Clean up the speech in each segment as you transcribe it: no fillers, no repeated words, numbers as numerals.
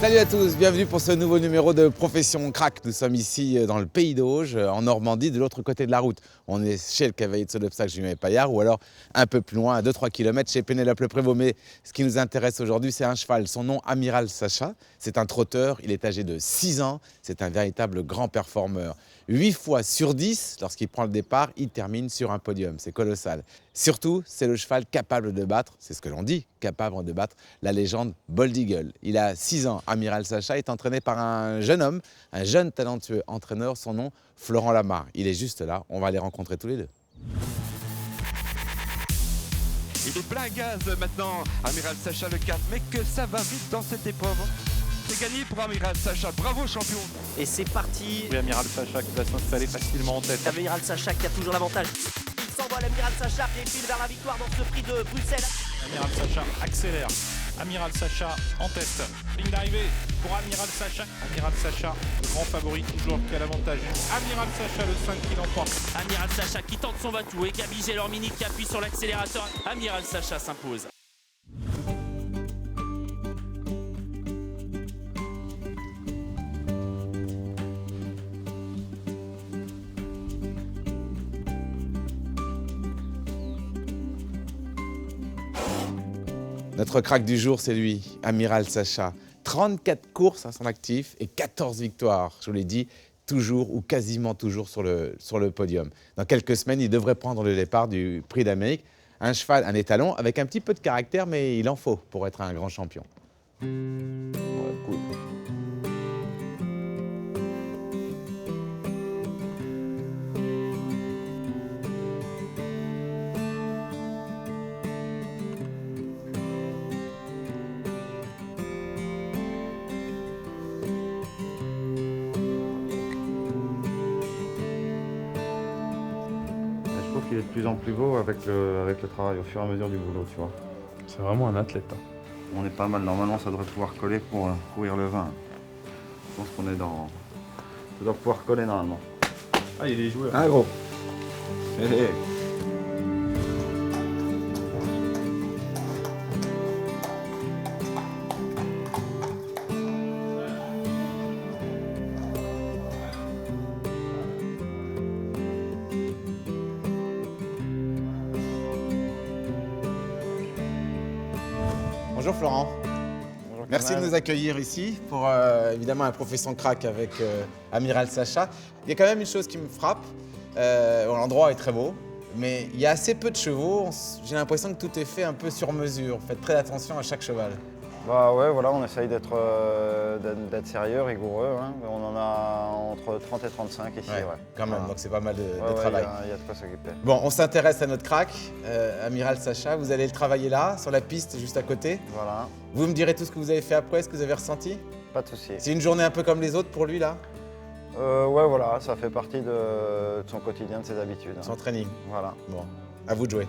Salut à tous, bienvenue pour ce nouveau numéro de Profession Crack. Nous sommes ici dans le Pays d'Auge, en Normandie, de l'autre côté de la route. On est chez le cavalier de saut d'obstacle Julien Paillard ou alors un peu plus loin, à 2-3 km, chez Pénélope Le Prévost. Mais ce qui nous intéresse aujourd'hui, c'est un cheval. Son nom, Amiral Sacha. C'est un trotteur, il est âgé de 6 ans. C'est un véritable grand performeur. 8 fois sur 10, lorsqu'il prend le départ, il termine sur un podium. C'est colossal. Surtout, c'est le cheval capable de battre, c'est ce que l'on dit, capable de battre la légende Bold Eagle. Il a 6 ans. Amiral Sacha est entraîné par un jeune homme, un jeune talentueux entraîneur, son nom, Florent Lamarre. Il est juste là, on va les rencontrer tous les deux. Il est plein gaz maintenant, Amiral Sacha le 4, mais que ça va vite dans cette épreuve. C'est gagné pour Amiral Sacha, bravo champion. Et c'est parti. Oui, Amiral Sacha qui va s'installer facilement en tête. Amiral Sacha qui a toujours l'avantage. Il s'envole, Amiral Sacha défile vers la victoire dans ce prix de Bruxelles. Amiral Sacha accélère. Amiral Sacha en tête. Ligne d'arrivée pour Amiral Sacha. Amiral Sacha, le grand favori toujours qui a l'avantage. Amiral Sacha le 5 qui l'emporte. Amiral Sacha qui tente son batou et Gabi Gelormini qui appuie sur l'accélérateur. Amiral Sacha s'impose. Notre crack du jour, c'est lui, Amiral Sacha. 34 courses à son actif et 14 victoires. Je vous l'ai dit, toujours ou quasiment toujours sur le podium. Dans quelques semaines, il devrait prendre le départ du Prix d'Amérique. Un cheval, un étalon, avec un petit peu de caractère, mais il en faut pour être un grand champion. Ouais, cool. Je trouve qu'il est de plus en plus beau avec le travail, au fur et à mesure du boulot, tu vois. C'est vraiment un athlète. On est pas mal, normalement ça devrait pouvoir coller pour courir le 20. Je pense qu'on est dans... Ça doit pouvoir coller normalement. Ah, il est joueur. Ah gros. Hé, hé. Bonjour Florent. Bonjour, Merci de Kamal. nous accueillir ici pour évidemment un Profession Crack avec Amiral Sacha. Il y a quand même une chose qui me frappe. L'endroit est très beau, mais il y a assez peu de chevaux. J'ai l'impression que tout est fait un peu sur mesure. Faites très attention à chaque cheval. Bah ouais, voilà, on essaye d'être sérieux, rigoureux. Hein. On en a entre 30 et 35 ici, ouais. Quand même, Voilà. donc c'est pas mal de Ouais, travail. il y a de quoi s'occuper. Bon, on s'intéresse à notre crack, Amiral Sacha. Vous allez le travailler là, sur la piste, juste à côté. Voilà, Vous me direz tout ce que vous avez fait après, ce que vous avez ressenti. pas de souci. C'est une journée un peu comme les autres pour lui, là, Ouais, voilà, ça fait partie de son quotidien, de ses habitudes. son training. Voilà. Bon, à vous de jouer.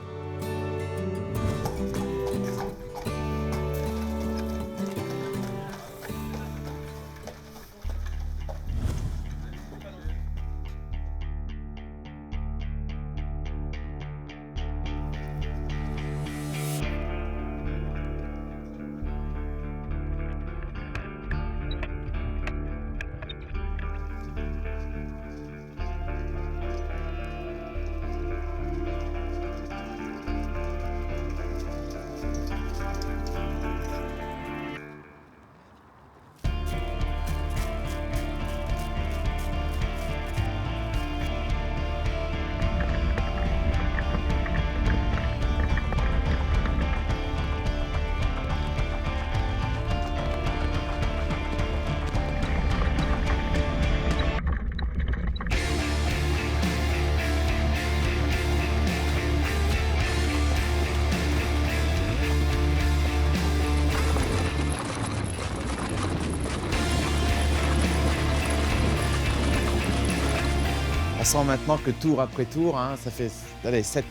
On sent maintenant que tour après tour, hein, ça fait 7-8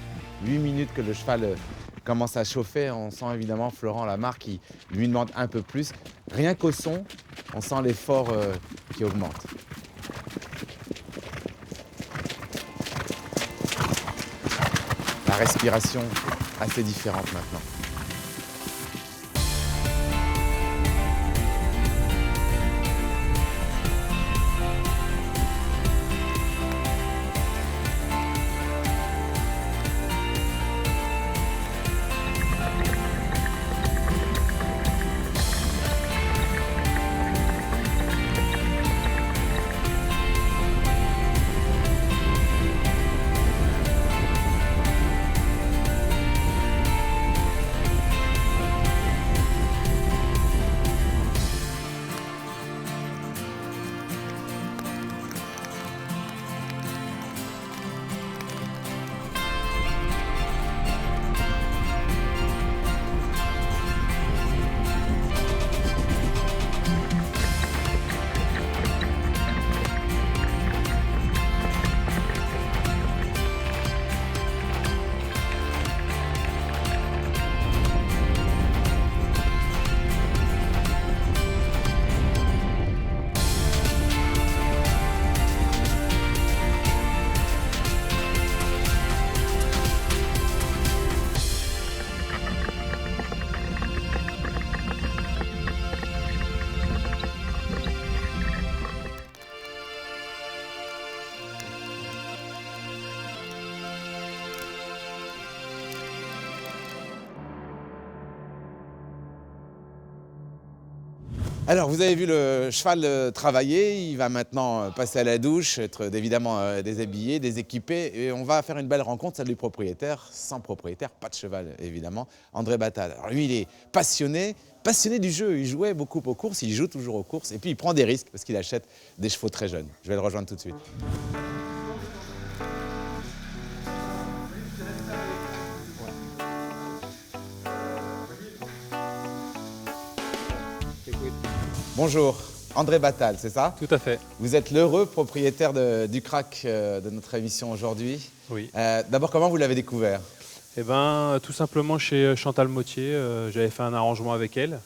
minutes que le cheval commence à chauffer. On sent évidemment Florent Lamarre qui lui demande un peu plus. Rien qu'au son, on sent l'effort qui augmente. La respiration assez différente maintenant. Alors, vous avez vu le cheval travailler, il va maintenant passer à la douche, être évidemment déshabillé, déséquipé, et on va faire une belle rencontre, celle du propriétaire, sans propriétaire, pas de cheval évidemment, André Battal. Alors lui, il est passionné du jeu, il jouait beaucoup aux courses, il joue toujours aux courses, et puis il prend des risques parce qu'il achète des chevaux très jeunes. Je vais le rejoindre tout de suite. Bonjour, André Battal, c'est ça? Tout à fait, Vous êtes l'heureux propriétaire du crack de notre émission aujourd'hui. oui. D'abord, comment vous l'avez découvert? Eh ben, tout simplement chez Chantal Mottier, j'avais fait un arrangement avec elle.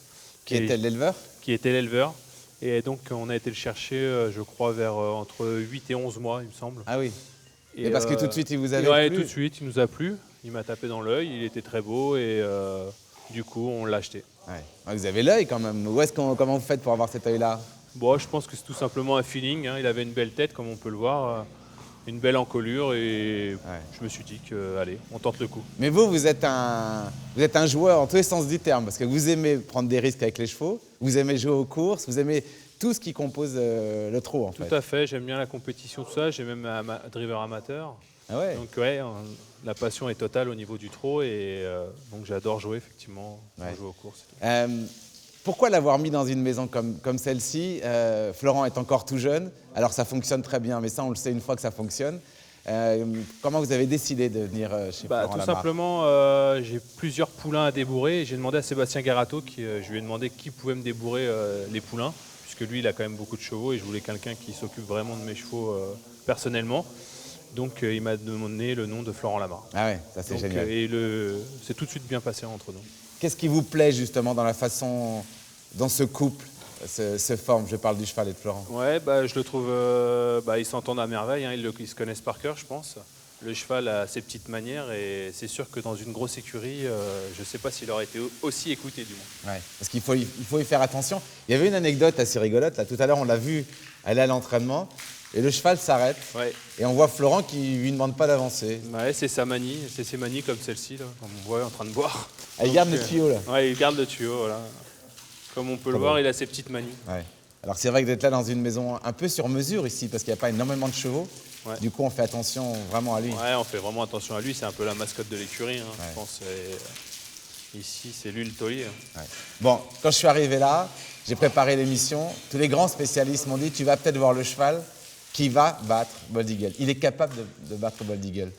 Qui était l'éleveur? Qui était l'éleveur. Et donc, on a été le chercher, je crois, vers entre 8 et 11 mois, il me semble. Ah oui. Et parce que tout de suite, il vous avait ouais, plu? tout de suite, il nous a plu. Il m'a tapé dans l'œil, il était très beau et du coup, on l'a acheté. Ouais. Ah, vous avez l'œil quand même. Comment vous faites pour avoir cet œil-là? Bon, je pense que c'est tout simplement un feeling, hein. Il avait une belle tête, comme on peut le voir, une belle encolure et je me suis dit que, allez, on tente le coup. Mais vous êtes un joueur en tous les sens du terme, parce que vous aimez prendre des risques avec les chevaux, vous aimez jouer aux courses, vous aimez tout ce qui compose le trot en fait. Tout à fait, j'aime bien la compétition, tout ça. J'ai même un driver amateur. Ah ouais. Donc ouais, la passion est totale au niveau du trot et donc j'adore jouer effectivement, jouer aux courses. Pourquoi l'avoir mis dans une maison comme celle-ci? Florent est encore tout jeune, alors ça fonctionne très bien, mais ça on le sait une fois que ça fonctionne. Comment vous avez décidé de venir chez Florent Tout Lamarre? simplement, j'ai plusieurs poulains à débourrer et j'ai demandé à Sébastien Garato, je lui ai demandé qui pouvait me débourrer les poulains, puisque lui il a quand même beaucoup de chevaux et je voulais quelqu'un qui s'occupe vraiment de mes chevaux personnellement. Donc il m'a donné le nom de Florent Lamarre. Ah ouais, ça c'est génial. Et c'est tout de suite bien passé entre nous. Qu'est-ce qui vous plaît justement dans la façon dont ce couple se forme? Je parle du cheval et de Florent. Ouais, je le trouve, ils s'entendent à merveille, hein, ils se connaissent par cœur, je pense. Le cheval a ses petites manières et c'est sûr que dans une grosse écurie, je ne sais pas s'il aurait été aussi écouté du moins. Ouais, parce qu'il faut y faire attention. Il y avait une anecdote assez rigolote, là, tout à l'heure on l'a vu aller à l'entraînement et le cheval s'arrête et on voit Florent qui lui demande pas d'avancer. Ouais, c'est sa manie, c'est ses manies comme celle-ci, là, comme on voit en train de boire. Ah, il garde le tuyau là. Ouais, il garde le tuyau, voilà. Comme on peut le voir, il a ses petites manies. Ouais. Alors c'est vrai que d'être là dans une maison un peu sur mesure ici, parce qu'il n'y a pas énormément de chevaux, du coup on fait attention vraiment à lui. Ouais, on fait vraiment attention à lui, c'est un peu la mascotte de l'écurie, hein, je pense. Ici, c'est lui le taulier. Ouais. Bon, quand je suis arrivé là, j'ai préparé l'émission, tous les grands spécialistes m'ont dit tu vas peut-être voir le cheval qui va battre Bold Eagle. Il est capable de battre Bold Eagle.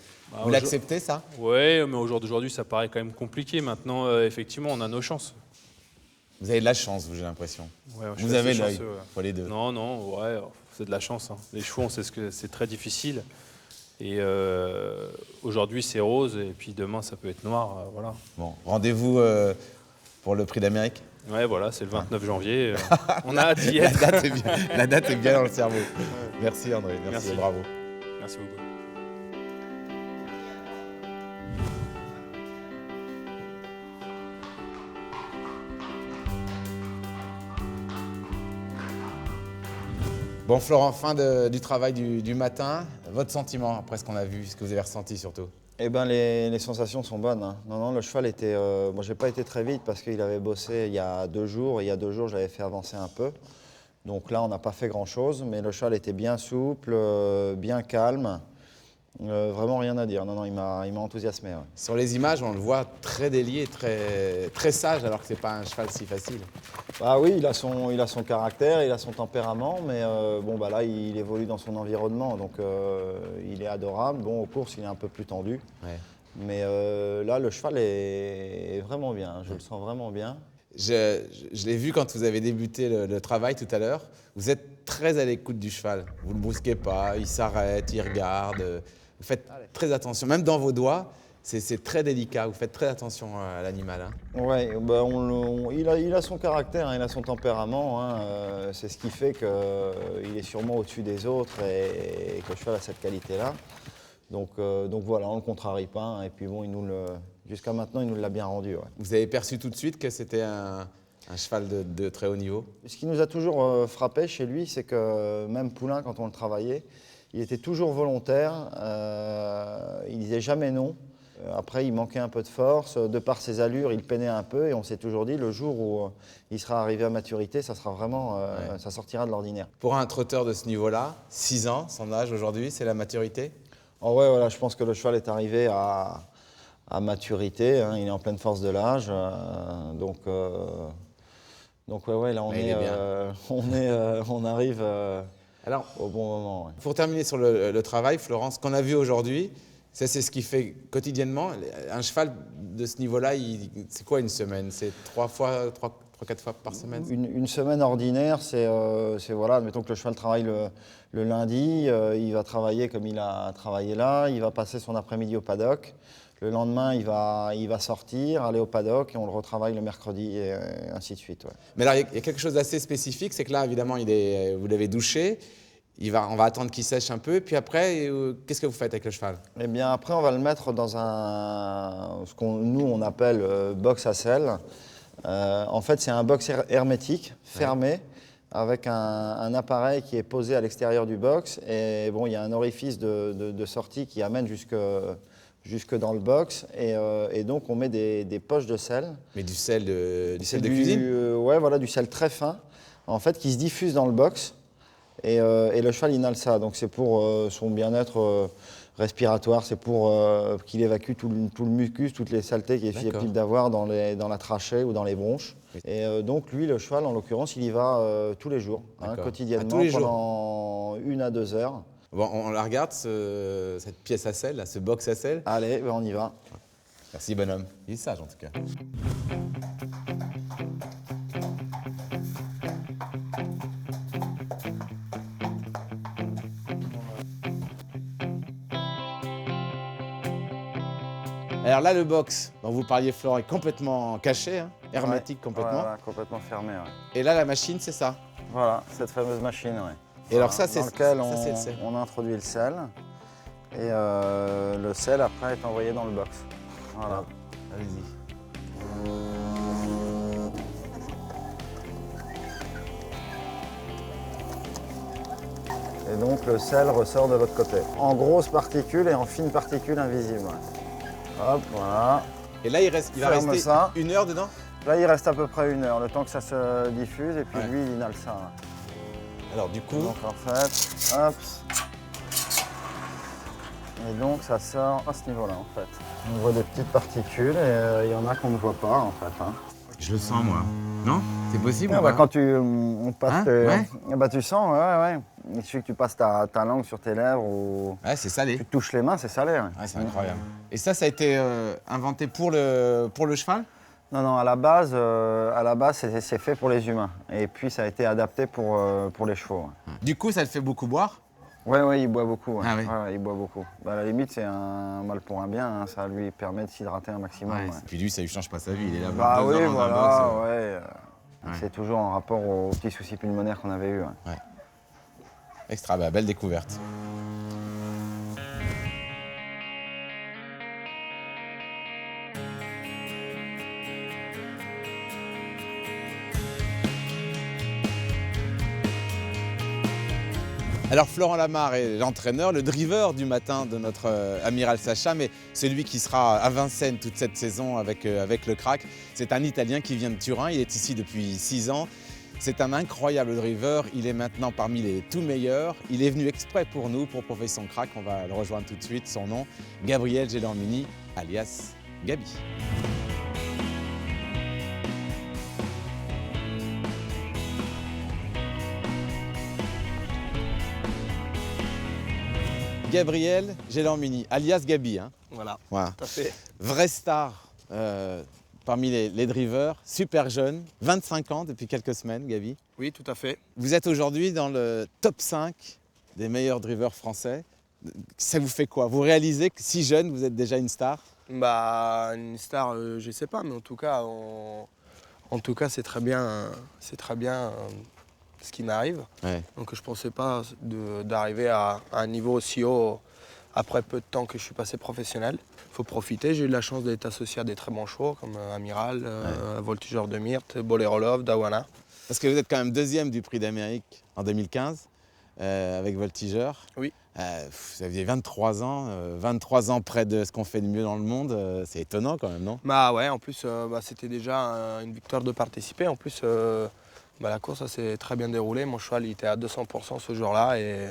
Vous l'acceptez ça? Oui, mais au jour d'aujourd'hui, ça paraît quand même compliqué. Maintenant, effectivement, on a nos chances. Vous avez de la chance, j'ai l'impression. Ouais, vous avez l'œil, faut les deux. Non, ouais, c'est de la chance. Hein. Les chevaux, on sait que c'est très difficile. Et aujourd'hui, c'est rose, et puis demain, ça peut être noir. Voilà. Bon, rendez-vous pour le prix d'Amérique. Ouais, voilà, c'est le 29 janvier. On a hâte d'y être. La date est bien dans le cerveau. Merci André, merci. Bravo. Merci beaucoup. Bon Florent, fin du travail du matin. Votre sentiment après ce qu'on a vu, ce que vous avez ressenti surtout? Eh ben les sensations sont bonnes, hein. Non, le cheval était... Moi, j'ai pas été très vite parce qu'il avait bossé il y a 2 jours. Et il y a 2 jours, je l'avais fait avancer un peu. Donc là, on n'a pas fait grand-chose. Mais le cheval était bien souple, bien calme. Vraiment rien à dire. Non, il m'a enthousiasmé. Ouais. Sur les images, on le voit très délié, très sage, alors que c'est pas un cheval si facile. Bah oui, il a son caractère, il a son tempérament. Mais bon, bah là, il évolue dans son environnement. Donc il est adorable. Bon, aux courses, il est un peu plus tendu. Ouais. Mais là, le cheval est vraiment bien. Je le sens vraiment bien. Je l'ai vu quand vous avez débuté le travail tout à l'heure. Vous êtes très à l'écoute du cheval. Vous ne le brusquez pas, il s'arrête, il regarde. Vous faites très attention. Même dans vos doigts, c'est très délicat. Vous faites très attention à l'animal. Hein. Ouais, bah il a son caractère, hein, il a son tempérament. Hein, c'est ce qui fait qu'il est sûrement au-dessus des autres et que le cheval a cette qualité-là. Donc voilà, on ne le contrarie pas. Hein, et puis bon, jusqu'à maintenant, il nous l'a bien rendu. Ouais. Vous avez perçu tout de suite que c'était un cheval de très haut niveau? Ce qui nous a toujours frappé chez lui, c'est que même Poulain, quand on le travaillait, il était toujours volontaire, il disait jamais non. Après, il manquait un peu de force. De par ses allures, il peinait un peu. Et on s'est toujours dit, le jour où il sera arrivé à maturité, ça sera vraiment, ça sortira de l'ordinaire. Pour un trotteur de ce niveau-là, 6 ans, son âge aujourd'hui, c'est la maturité? Oh ouais, voilà, je pense que le cheval est arrivé à maturité. Hein, il est en pleine force de l'âge. Donc ouais, là, on arrive Alors, au bon moment. Ouais. pour terminer sur le travail, Florence, ce qu'on a vu aujourd'hui, c'est ce qu'il fait quotidiennement. Un cheval de ce niveau-là, c'est quoi une semaine? C'est 3-4 fois par semaine? Une semaine ordinaire, c'est voilà, admettons que le cheval travaille le lundi, il va travailler comme il a travaillé là, il va passer son après-midi au paddock. Le lendemain, il va sortir, aller au paddock et on le retravaille le mercredi et ainsi de suite. Ouais. Mais alors, il y a quelque chose d'assez spécifique, c'est que là, évidemment, vous l'avez douché. On va attendre qu'il sèche un peu, puis après, qu'est-ce que vous faites avec le cheval? Eh bien, après, on va le mettre dans ce nous, on appelle box à selle. En fait, c'est un box hermétique, fermé, avec un appareil qui est posé à l'extérieur du box. Et bon, il y a un orifice de sortie qui amène jusque dans le box. Et donc, on met des poches de sel. Mais du sel de cuisine? Ouais, voilà, du sel très fin, en fait, qui se diffuse dans le box. Et le cheval inhale ça, donc c'est pour son bien-être respiratoire, c'est pour qu'il évacue tout le mucus, toutes les saletés qu'il est susceptible d'avoir dans la trachée ou dans les bronches. Et donc lui, le cheval, en l'occurrence, il y va tous les jours, hein, quotidiennement, tous les pendant 1 à 2 heures. Bon, on la regarde, cette pièce à sel, là, ce box à sel. Allez, ben on y va. Merci bonhomme, il est sage en tout cas. Alors là, le box dont vous parliez, Florent, est complètement caché, hein, hermétique complètement. Ouais, complètement fermé. Ouais. Et là, la machine, c'est ça? Voilà, cette fameuse machine, ouais. Et alors ça, c'est dans lequel c'est le sel. on introduit le sel. Et le sel, après, est envoyé dans le box. Voilà. Allez-y. Et donc le sel ressort de l'autre côté. En grosses particules et en fines particules invisibles. Hop, voilà. Et là, il va rester ça. 1 heure dedans? Là, il reste à peu près 1 heure, le temps que ça se diffuse, et puis lui, il inhale ça. Alors du coup... Donc en fait, hop. Et donc ça sort à ce niveau-là, en fait. On voit des petites particules, et il y en a qu'on ne voit pas, en fait. Hein. Je le sens, moi. Non? C'est possible? Ah, bah, quand on passe ouais. tu sens, ouais. Il suffit que tu passes ta langue sur tes lèvres ou Ouais, c'est salé. tu te touches les mains, c'est salé. Ouais. Ouais, c'est incroyable. Et ça a été inventé pour le cheval? Non, à la base c'est fait pour les humains. Et puis ça a été adapté pour les chevaux. Ouais. Du coup, ça le fait beaucoup boire? Ouais, il boit beaucoup. Ouais. Ah oui. Ouais, il boit beaucoup. Bah, à la limite, c'est un mal pour un bien. Hein. Ça lui permet de s'hydrater un maximum. Ouais. Puis lui, ça lui change pas sa vie. Il est là Bah 2 oui, heures dans un voilà, box. ouais. C'est toujours en rapport aux petits soucis pulmonaires qu'on avait eus. Ouais. Extra, belle découverte. Alors Florent Lamarre est l'entraîneur, le driver du matin de notre amiral Sacha, mais celui qui sera à Vincennes toute cette saison avec le crack. C'est un Italien qui vient de Turin, il est ici depuis 6 ans. C'est un incroyable driver, il est maintenant parmi les tout meilleurs. Il est venu exprès pour nous, pour Profession Crack. On va le rejoindre tout de suite, son nom, Gabriel Gelormini, alias Gabi. Gabriel Gelormini, alias Gabi. Hein. Voilà, Voilà. tout à fait. Vraie star parmi les drivers, super jeune, 25 ans depuis quelques semaines, Gabi. Oui, tout à fait. Vous êtes aujourd'hui dans le top 5 des meilleurs drivers français. Ça vous fait quoi? Vous réalisez que si jeune, vous êtes déjà une star? Bah, une star, je sais pas, mais en tout cas, c'est très bien, ce qui m'arrive. Ouais. Donc je pensais pas d'arriver à un niveau aussi haut après peu de temps que je suis passé professionnel. Il faut profiter. J'ai eu la chance d'être associé à des très bons chevaux comme Amiral, Voltigeur de Myrthe, Bolero Love, Dawana. Parce que vous êtes quand même deuxième du Prix d'Amérique en 2015 avec Voltigeur. Oui. Vous aviez 23 ans, 23 ans près de ce qu'on fait de mieux dans le monde. C'est étonnant quand même, non? Bah ouais, en plus, c'était déjà une victoire de participer. En plus, la course s'est très bien déroulée. Mon cheval il était à 200% ce jour-là. Et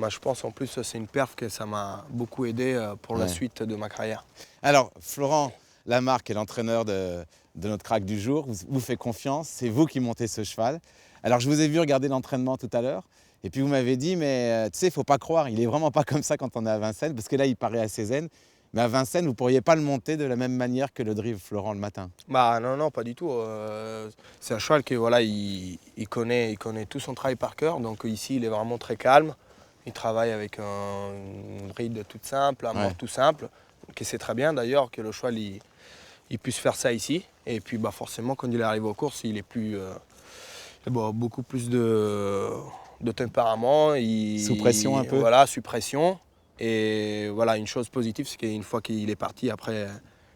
je pense en plus c'est une perf que ça m'a beaucoup aidé pour la suite de ma carrière. Alors, Florent Lamarre, qui est l'entraîneur de notre crack du jour, vous fait confiance. C'est vous qui montez ce cheval. Alors, je vous ai vu regarder l'entraînement tout à l'heure. Et puis vous m'avez dit, mais tu sais, il ne faut pas croire, il est vraiment pas comme ça quand on est à Vincennes, parce que là, il paraît assez zen. Mais à Vincennes, vous ne pourriez pas le monter de la même manière que le drive Florent le matin. Bah non, pas du tout. C'est un cheval qui voilà, il connaît tout son travail par cœur. Donc ici, il est vraiment très calme. Il travaille avec une bride toute simple, un mort tout simple. Et c'est très bien d'ailleurs que le cheval il puisse faire ça ici. Et puis forcément, quand il arrive aux courses, il est plus, beaucoup plus de tempérament. Sous pression un peu. Voilà, sous pression. Et voilà, une chose positive, c'est qu'une fois qu'il est parti, après,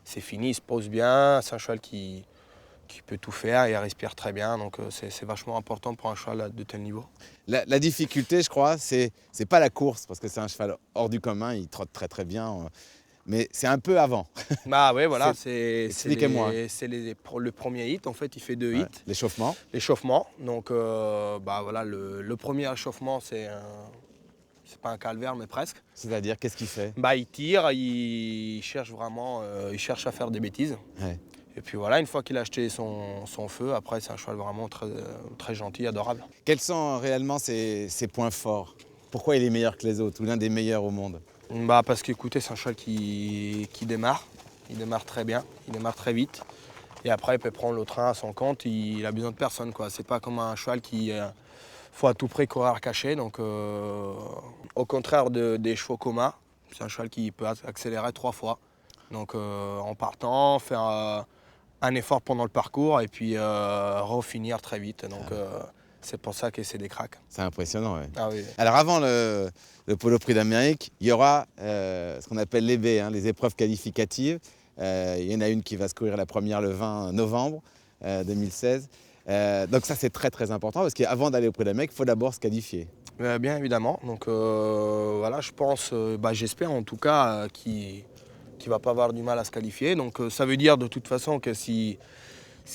c'est fini, il se pose bien. C'est un cheval qui peut tout faire et il respire très bien. Donc c'est vachement important pour un cheval de tel niveau. La difficulté, je crois, c'est pas la course, parce que c'est un cheval hors du commun, il trotte très très bien. Mais c'est un peu avant. Bah ouais, voilà, Expliquez-moi. c'est le premier hit, en fait, il fait 2 hits. L'échauffement. L'échauffement, donc voilà, le premier échauffement, c'est pas un calvaire, mais presque. C'est-à-dire, qu'est-ce qu'il fait? Il tire, il cherche vraiment, il cherche à faire des bêtises. Ouais. Et puis voilà, une fois qu'il a acheté son feu, après c'est un cheval vraiment très, très gentil, adorable. Quels sont réellement ses points forts? Pourquoi il est meilleur que les autres, ou l'un des meilleurs au monde? Parce qu'écoutez, c'est un cheval qui démarre. Il démarre très bien, il démarre très vite. Et après, il peut prendre le train à son compte, il a besoin de personne, quoi. C'est pas comme un cheval qui faut à tout prix courir caché. Donc, au contraire des chevaux communs, c'est un cheval qui peut accélérer 3 fois. Donc, en partant, faire un effort pendant le parcours et puis refinir très vite. Donc, c'est pour ça que c'est des cracks. C'est impressionnant, oui. Ah oui. Alors avant le Polo Prix d'Amérique, il y aura ce qu'on appelle les B, les épreuves qualificatives. Il y en a une qui va se courir la première le 20 novembre 2016. Donc ça c'est très très important parce qu'avant d'aller au Prix d'Amérique, il faut d'abord se qualifier. Bien évidemment. Donc voilà, je pense, j'espère en tout cas qu'il ne va pas avoir du mal à se qualifier. Donc ça veut dire de toute façon que s'il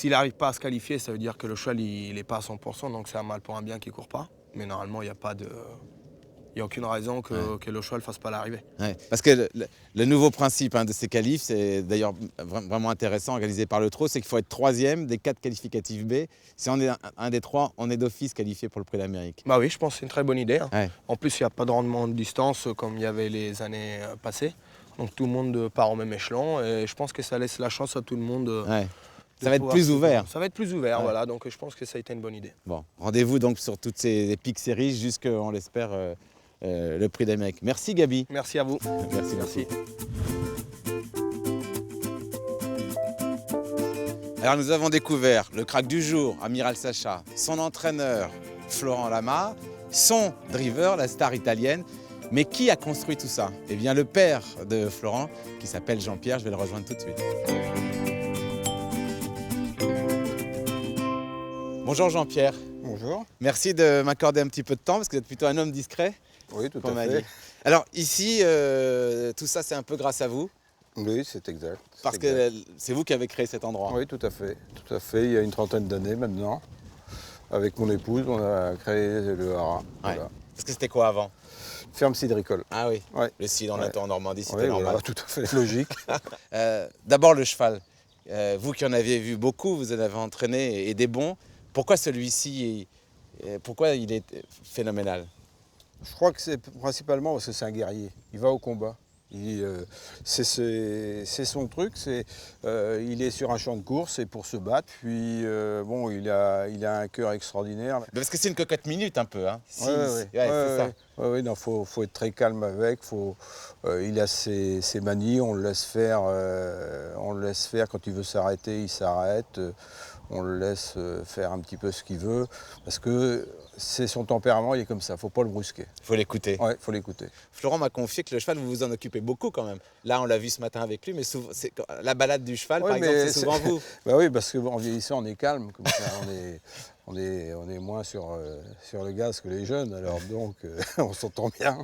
n'arrive pas à se qualifier, ça veut dire que le cheval il n'est pas à 100%, donc c'est un mal pour un bien qui ne court pas. Mais normalement, il n'y a aucune raison que le cheval ne fasse pas l'arrivée. Ouais, parce que le nouveau principe de ces qualifs, c'est d'ailleurs vraiment intéressant, organisé par le TRO, c'est qu'il faut être 3e des 4 qualificatifs B. Si on est un des 3, on est d'office qualifié pour le Prix d'Amérique. Bah oui, je pense que c'est une très bonne idée. Ouais. En plus, il n'y a pas de rendement de distance comme il y avait les années passées. Donc tout le monde part au même échelon et je pense que ça laisse la chance à tout le monde. Ouais. Ça va être plus ouvert. Ça va être plus ouvert, voilà. Donc je pense que ça a été une bonne idée. Bon, rendez-vous donc sur toutes ces Peak Series jusqu'à, on l'espère, le prix d'Amérique. Merci Gabi. Merci à vous. Merci, merci. Alors nous avons découvert le crack du jour, Amiral Sascha, son entraîneur Florent Lama, son driver, la star italienne. Mais qui a construit tout ça? Eh bien le père de Florent, qui s'appelle Jean-Pierre, je vais le rejoindre tout de suite. Bonjour Jean-Pierre. Bonjour. Merci de m'accorder un petit peu de temps parce que vous êtes plutôt un homme discret. Oui, tout comme à on m'a fait. dit. Alors ici, tout ça c'est un peu grâce à vous. Oui, c'est exact. Parce que c'est vous qui avez créé cet endroit. Oui, tout à fait. Tout à fait. Il y a une trentaine d'années maintenant. Avec mon épouse, on a créé le haras. Ouais. Voilà. Parce que c'était quoi avant? Ferme cidricole. Ah oui, Ouais. le cidre en en Normandie, c'était Oui, normal. voilà, tout à fait logique. D'abord le cheval. Vous qui en avez vu beaucoup, vous en avez entraîné et des bons. Pourquoi celui-ci, pourquoi il est phénoménal? Je crois que c'est principalement parce que c'est un guerrier. Il va au combat. C'est son truc. Il est sur un champ de course et pour se battre. Puis bon, il a un cœur extraordinaire. Parce que c'est une cocotte minute un peu. Hein. Oui, c'est ça. Ouais, non, faut être très calme avec. Il a ses manies, on le laisse faire. Quand il veut s'arrêter, il s'arrête. On le laisse faire un petit peu ce qu'il veut. Parce que c'est son tempérament, il est comme ça. Faut pas le brusquer. Il faut l'écouter. Ouais, faut l'écouter. Florent m'a confié que le cheval, vous vous en occupez beaucoup quand même. Là, on l'a vu ce matin avec lui, mais souvent, la balade du cheval, Ouais, par exemple, mais c'est souvent vous. Bah oui, parce qu'en vieillissant, on est calme. Comme ça, on est moins sur le gaz que les jeunes. Alors donc, on s'entend bien.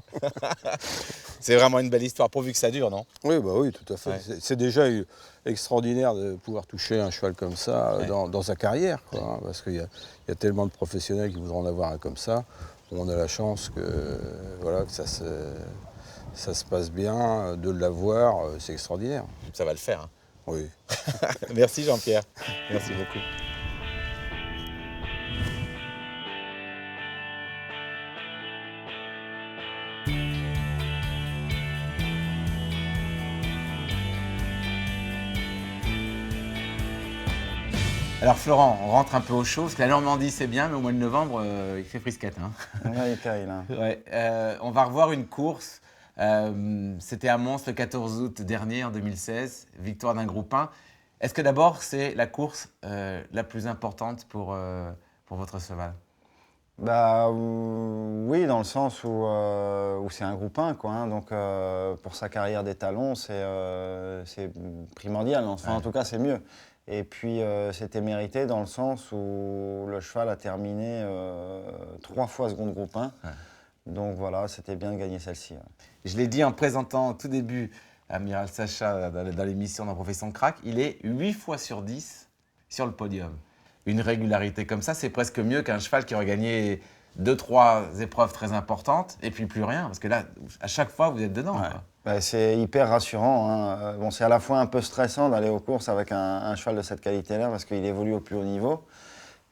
C'est vraiment une belle histoire, pourvu que ça dure, non? Oui, bah oui, tout à fait. Ouais. C'est déjà extraordinaire de pouvoir toucher un cheval comme ça dans sa carrière, quoi, hein, parce qu'il y a tellement de professionnels qui voudront en avoir un comme ça. On a la chance que ça se passe bien, de l'avoir, c'est extraordinaire. Ça va le faire. Hein. Oui. Merci Jean-Pierre. Merci beaucoup. Alors Florent, on rentre un peu au chaud, parce que la Normandie c'est bien, mais au mois de novembre, il fait frisquette. Hein. Ouais, il est terrible, hein. Ouais, on va revoir une course. C'était à Mons le 14 août dernier, en 2016, victoire d'un groupe 1. Est-ce que d'abord c'est la course la plus importante pour votre cheval? Bah oui, dans le sens où c'est un groupe 1, quoi, hein, donc pour sa carrière d'étalon, c'est primordial. Enfin, en tout cas, c'est mieux. Et puis, c'était mérité dans le sens où le cheval a terminé 3 fois seconde groupe 1. Ouais. Donc voilà, c'était bien de gagner celle-ci. Ouais. Je l'ai dit en présentant au tout début Amiral Sascha dans l'émission dans Profession Crack, il est 8 fois sur 10 sur le podium. Une régularité comme ça, c'est presque mieux qu'un cheval qui aurait gagné 2-3 épreuves très importantes et puis plus rien. Parce que là, à chaque fois, vous êtes dedans. Ouais. Bah, c'est hyper rassurant. Hein. Bon, c'est à la fois un peu stressant d'aller aux courses avec un cheval de cette qualité-là parce qu'il évolue au plus haut niveau.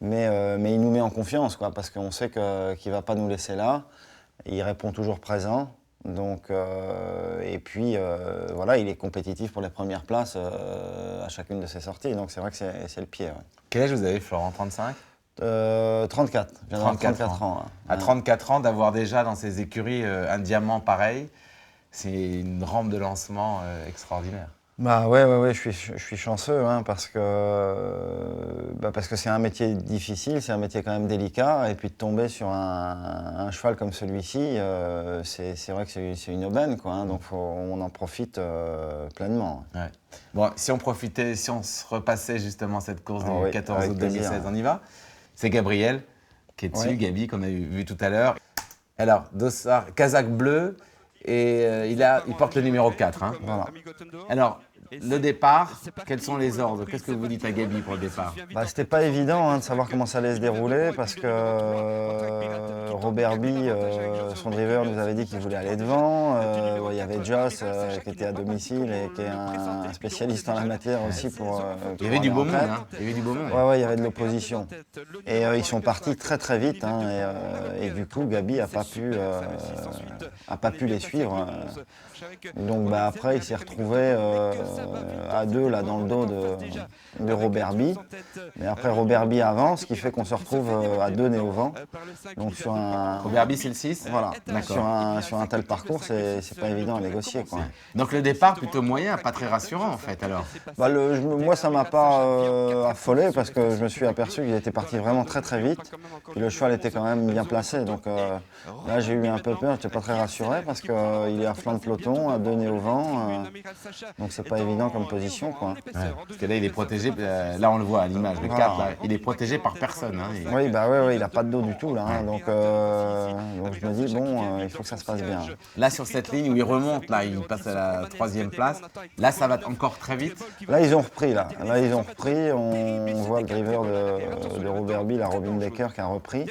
Mais il nous met en confiance, quoi, parce qu'on sait qu'il ne va pas nous laisser là. Il répond toujours présent. Donc, et puis, voilà, il est compétitif pour les premières places à chacune de ses sorties. Donc, c'est vrai que c'est le pied. Ouais. Quel âge vous avez, Florent? 35? 34. Je viens d'avoir 34 ans. Ouais. À 34 ans, d'avoir déjà dans ces écuries un diamant pareil, c'est une rampe de lancement extraordinaire. Bah ouais, je suis chanceux, hein, parce que c'est un métier difficile, c'est un métier quand même délicat, et puis de tomber sur un cheval comme celui-ci, c'est vrai que c'est une aubaine, quoi, hein, donc on en profite pleinement. Ouais. Bon, si on se repassait justement cette course du 14 août 2016, on y va. C'est Gabriel qui est dessus, Gabi, qu'on a vu tout à l'heure. Alors, dossard, casaque bleu, et il porte le numéro 4. Hein. Voilà. Alors, le départ, quels sont les ordres? Qu'est-ce que vous dites à Gabi pour le départ? C'était pas évident de savoir comment ça allait se dérouler parce que Robert B, son driver, nous avait dit qu'il voulait aller devant. Il y avait Joss qui était à domicile et qui est un spécialiste en la matière aussi pour il y avait du beau monde, hein. Il y avait du beau monde. Ouais, il y avait de l'opposition. Et ils sont partis très très vite, hein, et du coup Gabi a pas pu les suivre. Donc après il s'est retrouvé à 2 là, dans le dos de Robert B. Mais après, Robert B avance, ce qui fait qu'on se retrouve à 2 nez au vent. Donc sur un... Robert B, c'est le 6. Voilà, sur un tel parcours, c'est pas évident à négocier, quoi. Donc le départ plutôt moyen, pas très rassurant en fait alors. Bah, moi, ça m'a pas affolé parce que je me suis aperçu qu'il était parti vraiment très très vite. Et le cheval était quand même bien placé. Donc là, j'ai eu un peu peur, j'étais pas très rassuré parce qu'il est à flanc de peloton, à 2 nez au vent. Donc c'est pas évident comme position, quoi. Ouais, parce que là, il est protégé, là on le voit à l'image, le 4, là, il est protégé par personne. Hein, Oui, il n'a pas de dos du tout, là. Hein, donc je me dis, bon, il faut que ça se passe bien. Là, sur cette ligne où il remonte, là, il passe à la 3e place. Là, ça va encore très vite. Là, ils ont repris, là. Là, ils ont repris. On voit le driver de Robert B, la Robin Decker, qui a repris.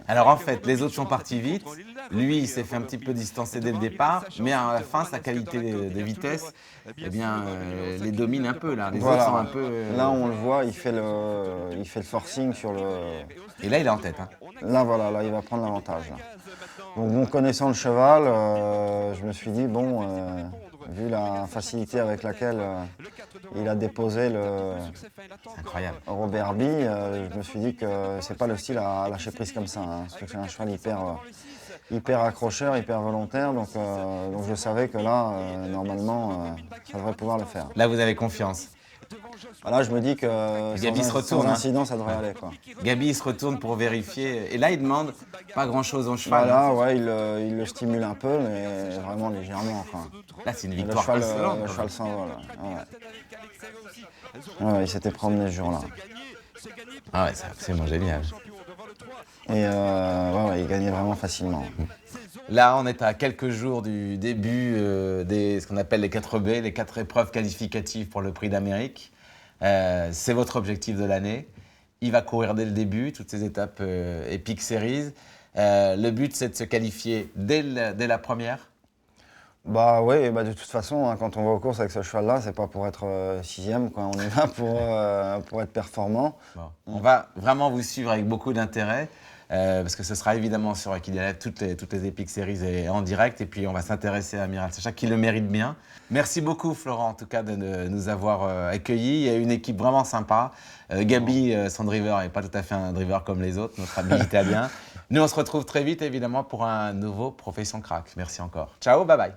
Alors en fait, les autres sont partis vite. Lui, il s'est fait un petit peu distancer dès le départ, mais à la fin, sa qualité de vitesse, eh bien, les domine un peu là. Les autres sont un peu. Là, on le voit, il fait le forcing sur le. Et là, il est en tête. Hein. Là, voilà, là, il va prendre l'avantage. Donc, bon, connaissant le cheval, je me suis dit bon, vu la facilité avec laquelle il a déposé incroyable. Robert B, je me suis dit que c'est pas le style à lâcher prise comme ça. Hein, parce que c'est un cheval hyper accrocheur, hyper volontaire. Donc je savais que là, normalement, ça devrait pouvoir le faire. Là, vous avez confiance. Voilà, je me dis que Gabi se retourne, sans incident, ça devrait aller, quoi. Gabi se retourne pour vérifier. Et là, il demande pas grand-chose au cheval. Voilà, ouais, il le stimule un peu, mais vraiment légèrement, quoi. Là, c'est une victoire insolente. Le cheval s'envole. Ouais, il s'était promené ce jour-là. Ah ouais, c'est absolument génial. Et il gagnait vraiment facilement. Là, on est à quelques jours du début ce qu'on appelle les 4B, les 4 épreuves qualificatives pour le Prix d'Amérique. C'est votre objectif de l'année. Il va courir dès le début, toutes ces étapes Epic Series. Le but, c'est de se qualifier dès la première. Bah oui, de toute façon, hein, quand on va aux courses avec ce cheval-là, c'est pas pour être 6e, quoi. On y va pour être performant. Bon. On va vraiment vous suivre avec beaucoup d'intérêt. Parce que ce sera évidemment sur Equidialab, toutes les Epic Series en direct. Et puis on va s'intéresser à Amiral Sacha, qui le mérite bien. Merci beaucoup Florent, en tout cas, de nous avoir accueillis. Il y a une équipe vraiment sympa. Gabi, son driver, n'est pas tout à fait un driver comme les autres, notre ami italien. Nous, on se retrouve très vite, évidemment, pour un nouveau Profession Crack. Merci encore. Ciao, bye bye.